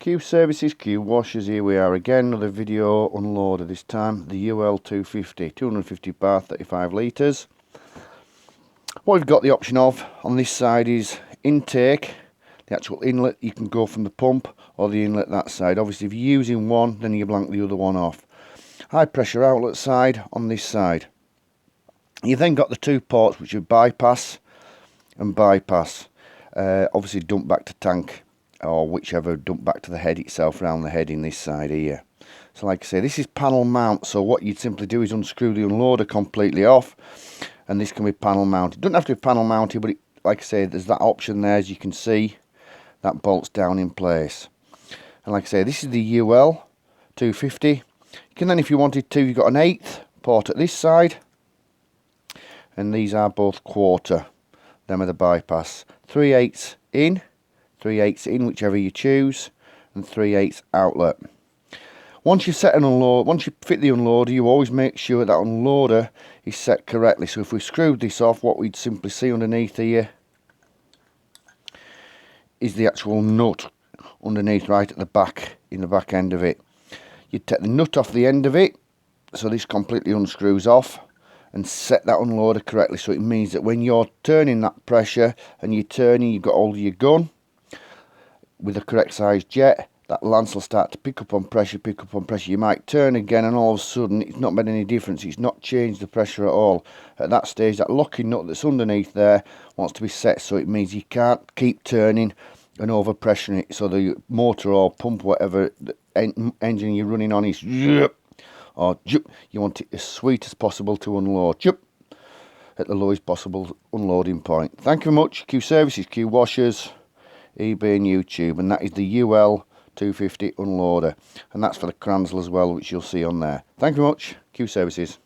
Q services, Q washers, here we are again, another video unloader, this time the ul250, 250 bar, 35 litres. What we've got the option of on this side is intake, the actual inlet. You can go from the pump or the inlet that side. Obviously if you're using one, then you blank the other one off. High pressure outlet side on this side. You then got the two ports which are bypass and bypass. Obviously dump back to tank, or whichever, dump back to the head itself, around the head in this side here. So like I say, this is panel mount, so what you'd simply do is unscrew the unloader completely off, and this can be panel mounted. It doesn't have to be panel mounted, but like I say, there's that option there, as you can see, that bolts down in place. And like I say, this is the ul250. You can then, if you wanted to, you've got an 1/8 port at this side, and these are both quarter. Them are the bypass. 3/8 in, 3/8 in, whichever you choose, and 3/8 outlet. Once you set an unload, once you fit the unloader, you always make sure that unloader is set correctly. So if we screwed this off, what we'd simply see underneath here is the actual nut underneath, right at the back, in the back end of it. You'd take the nut off the end of it, so this completely unscrews off, and set that unloader correctly. So it means that when you're turning that pressure and you're turning, you've got hold of your gun with the correct size jet, that lance will start to pick up on pressure, You might turn again, and all of a sudden it's not made any difference. It's not changed the pressure at all. At that stage, that locking nut that's underneath there wants to be set, so it means you can't keep turning and over pressuring it, so the motor or pump, whatever the engine you're running on, is or you want it as sweet as possible to unload at the lowest possible unloading point. Thank you very much. Q services, Q washers, eBay and YouTube, and that is the ul250 unloader, and that's for the Kranzel as well, which you'll see on there. Thank you very much. Q services.